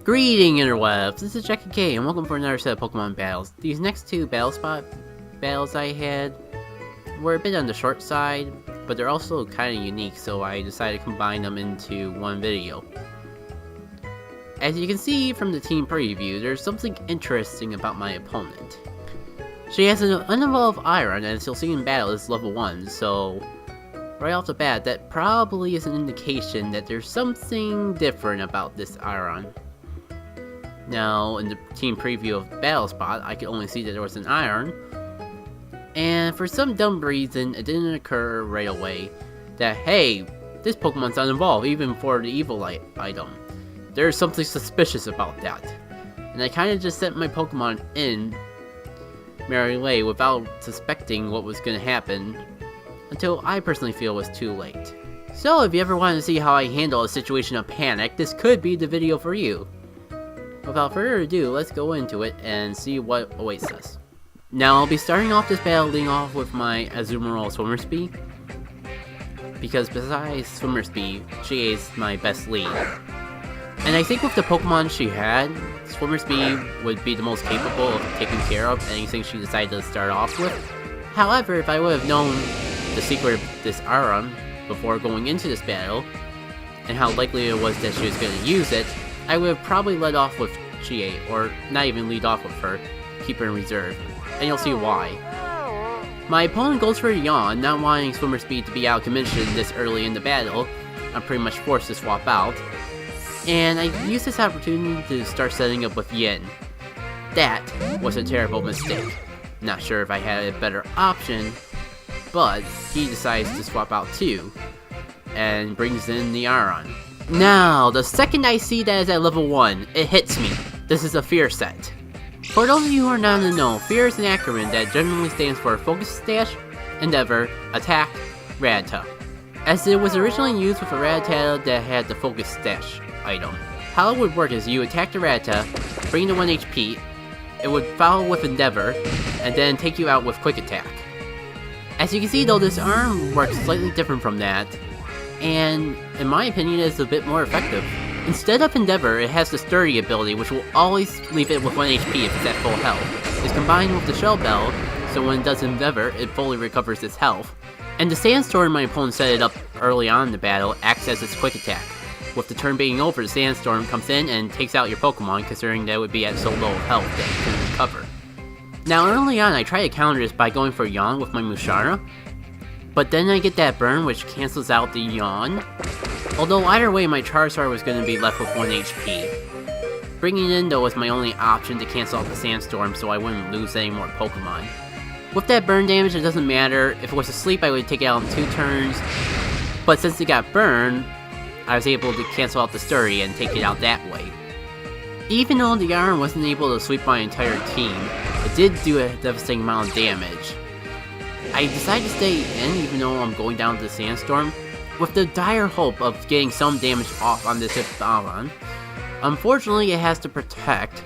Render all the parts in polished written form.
Greeting interwebs, this is Jackie K and welcome for another set of Pokemon battles. These next two battle spot battles I had were a bit on the short side, but they're also kind of unique, so I decided to combine them into one video. As you can see from the team preview, there's something interesting about my opponent. She has an unevolved Aron, and as you'll see in battle is level 1, so right off the bat that probably is an indication that there's something different about this Aron. Now, in the team preview of Battle Spot, I could only see that there was an Aron, and for some dumb reason, it didn't occur right away that, hey, this Pokemon's unevolved, even for the evil item. There's something suspicious about that. And I kinda just sent my Pokemon in Merry Way without suspecting what was gonna happen, until I personally feel it was too late. So if you ever wanted to see how I handle a situation of panic, this could be the video for you. Without further ado, let's go into it and see what awaits us. Now, I'll be starting off this battle leading off with my Azumarill Swimmer Speed, because besides Swimmer Speed, she is my best lead. And I think with the Pokemon she had, Swimmer Speed would be the most capable of taking care of anything she decided to start off with. However, if I would have known the secret of this Aron before going into this battle, and how likely it was that she was going to use it, I would have probably led off with G8, or not even lead off with her, keep her in reserve, and you'll see why. My opponent goes for a Yawn, not wanting Swimmer Speed to be out of commission this early in the battle. I'm pretty much forced to swap out, and I used this opportunity to start setting up with Yin. That was a terrible mistake. Not sure if I had a better option, but he decides to swap out too, and brings in the Aron. Now, the second I see that is at level 1, it hits me. This is a FEAR set. For those of you who are not in the know, FEAR is an acronym that generally stands for Focus Stash, Endeavor, Attack, Rattata. As it was originally used with a Rattata that had the Focus Stash item. How it would work is you attack the Rattata, bring the 1 HP, it would follow with Endeavor, and then take you out with Quick Attack. As you can see though, this arm works slightly different from that, and in my opinion is a bit more effective. Instead of Endeavor, it has the Sturdy ability, which will always leave it with 1 HP if it's at full health. It's combined with the Shell Bell, so when it does Endeavor, it fully recovers its health. And the Sandstorm, my opponent set it up early on in the battle, acts as its Quick Attack. With the turn being over, the Sandstorm comes in and takes out your Pokemon, considering that it would be at so low of health that it can recover. Now early on, I try to counter this by going for Yawn with my Musharna, but then I get that burn which cancels out the Yawn. Although either way, my Charizard was going to be left with 1 HP. Bringing it in though was my only option to cancel out the Sandstorm so I wouldn't lose any more Pokemon. With that burn damage, it doesn't matter. If it was asleep, I would take it out in 2 turns, but since it got burned, I was able to cancel out the Sturdy and take it out that way. Even though the Aron wasn't able to sweep my entire team, it did do a devastating amount of damage. I decided to stay in even though I'm going down to the Sandstorm, with the dire hope of getting some damage off on this Aron. Unfortunately, it has to protect,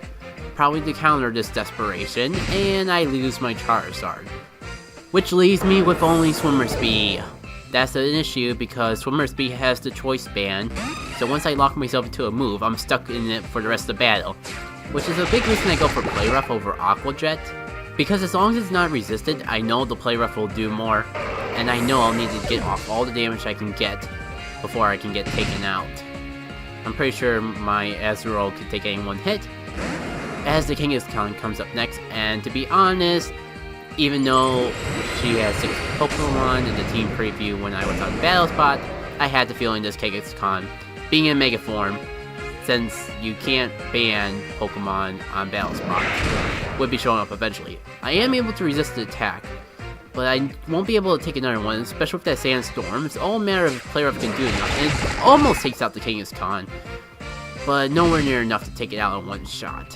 probably to counter this desperation, and I lose my Charizard. Which leaves me with only Swimmer Speed. That's an issue because Swimmer Speed has the choice band, so once I lock myself into a move, I'm stuck in it for the rest of the battle. Which is a big reason I go for Play Rough over Aqua Jet, because as long as it's not resisted, I know the Play Rough will do more, and I know I'll need to get off all the damage I can get before I can get taken out. I'm pretty sure my Azurill can take any one hit, as the Kangaskhan comes up next, and to be honest, even though she has 6 Pokemon in the team preview when I was on Battle Spot, I had the feeling this Kangaskhan, being in Mega Form, since you can't ban Pokemon on Battle Spot, would be showing up eventually. I am able to resist the attack, but I won't be able to take another one, especially with that Sandstorm. It's all a matter of if Play Rough can do enough, and it almost takes out the Kangaskhan, but nowhere near enough to take it out in one shot.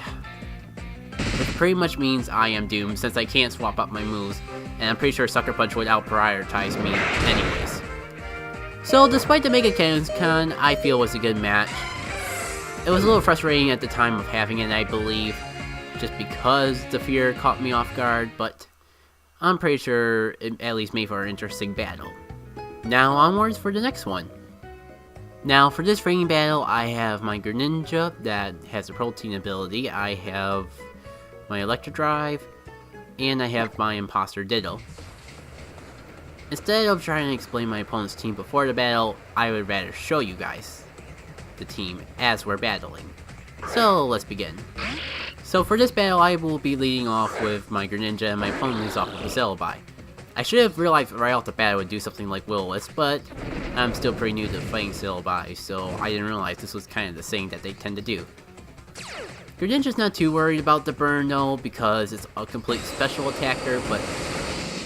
Which pretty much means I am doomed, since I can't swap up my moves, and I'm pretty sure Sucker Punch would out-prioritize me anyways. So despite the Mega Kangaskhan, I feel was a good match. It was a little frustrating at the time of having it, I believe, just because the fear caught me off guard, but I'm pretty sure it at least made for an interesting battle. Now onwards for the next one. Now for this training battle, I have my Greninja that has a protein ability, I have my Electro Drive, and I have my Imposter Ditto. Instead of trying to explain my opponent's team before the battle, I would rather show you guys the team as we're battling. So let's begin. So for this battle, I will be leading off with my Greninja and my opponent leads off with a Celebi. I should have realized right off the bat I would do something like Will-O-Wisp, but I'm still pretty new to fighting Celebi, so I didn't realize this was kind of the thing that they tend to do. Greninja's not too worried about the burn though, because it's a complete special attacker, but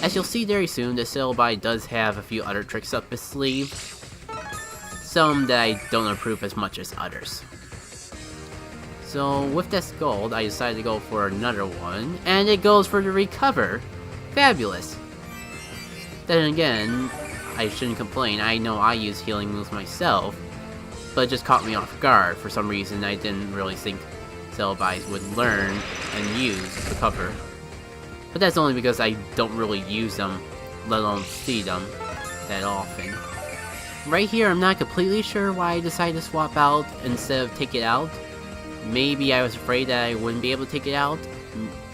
as you'll see very soon, the Celebi does have a few other tricks up his sleeve. Some that I don't approve as much as others. So with that Scald, I decided to go for another one, and it goes for the Recover. Fabulous! Then again, I shouldn't complain, I know I use healing moves myself, but it just caught me off guard. For some reason, I didn't really think Celebis would learn and use Recover. But that's only because I don't really use them, let alone see them, that often. Right here, I'm not completely sure why I decided to swap out instead of take it out. Maybe I was afraid that I wouldn't be able to take it out,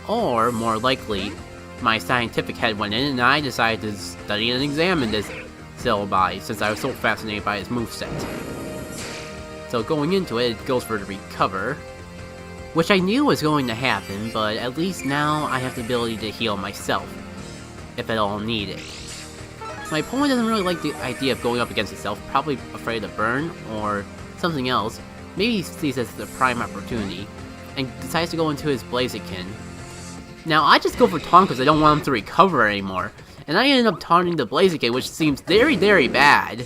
or more likely, my scientific head went in and I decided to study and examine this Celebi since I was so fascinated by his moveset. So going into it, it goes for the Recover, which I knew was going to happen, but at least now I have the ability to heal myself, if at all needed. My opponent doesn't really like the idea of going up against itself, probably afraid of burn or something else. Maybe he sees this as a prime opportunity, and decides to go into his Blaziken. Now I just go for taunt because I don't want him to recover anymore, and I ended up taunting the Blaziken, which seems very, very bad.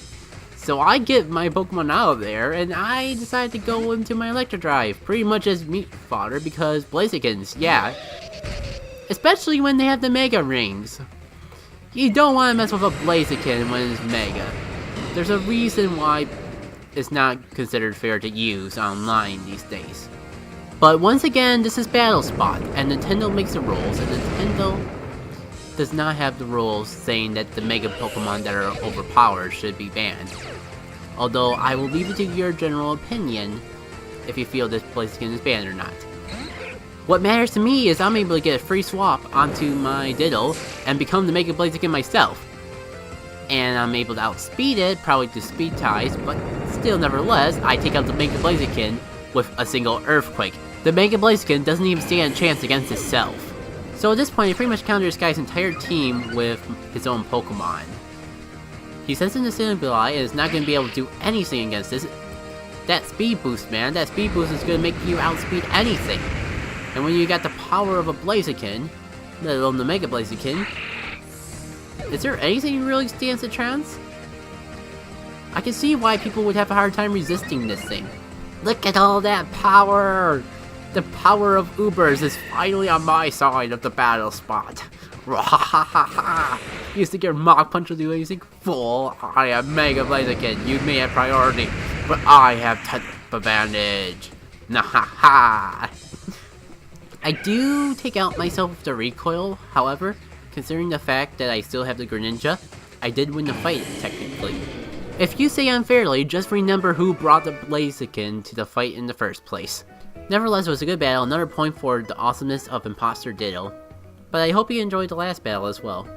So I get my Pokemon out of there, and I decide to go into my Electro Drive, pretty much as meat fodder, because Blazikens, yeah. Especially when they have the Mega Rings. You don't want to mess with a Blaziken when it's Mega. There's a reason why it's not considered fair to use online these days. But once again, this is Battle Spot, and Nintendo makes the rules, and Nintendo does not have the rules saying that the Mega Pokemon that are overpowered should be banned. Although, I will leave it to your general opinion if you feel this Blaziken is banned or not. What matters to me is I'm able to get a free swap onto my Ditto and become the Mega Blaziken myself. And I'm able to outspeed it, probably to speed ties, but still nevertheless, I take out the Mega Blaziken with a single Earthquake. The Mega Blaziken doesn't even stand a chance against itself. So at this point, he pretty much countered this guy's entire team with his own Pokemon. He sends in the Cinnabili and is not going to be able to do anything against this. That speed boost, man, that speed boost is going to make you outspeed anything. And when you got the power of a Blaziken, let alone the Mega Blaziken, is there anything really stands a chance? I can see why people would have a hard time resisting this thing. Look at all that power! The power of Ubers is finally on my side of the battle spot. Used to get Mach Punch to do anything? Fool, I am Mega Blaziken. You may have priority, but I have type advantage. Nahaha. I do take out myself with the recoil, however, considering the fact that I still have the Greninja, I did win the fight, technically. If you say unfairly, just remember who brought the Blaziken to the fight in the first place. Nevertheless, it was a good battle, another point for the awesomeness of Imposter Ditto. But I hope you enjoyed the last battle as well.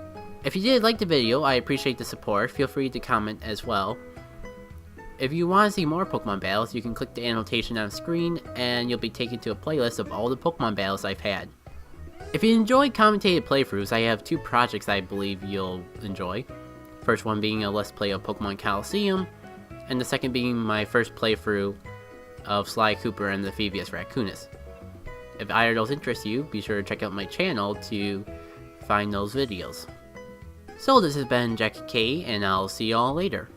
If you did like the video, I appreciate the support, feel free to comment as well. If you want to see more Pokemon battles, you can click the annotation on screen, and you'll be taken to a playlist of all the Pokemon battles I've had. If you enjoyed commentated playthroughs, I have two projects I believe you'll enjoy. First one being a Let's Play of Pokemon Coliseum, and the second being my first playthrough of Sly Cooper and the Phoebius Raccoonus. If either of those interest you, be sure to check out my channel to find those videos. So this has been Jackie K, and I'll see y'all later.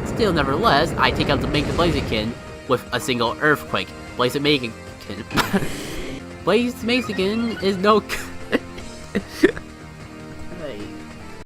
Still, nevertheless, I take out the Mega Blaziken with a single Earthquake. Blaziken is no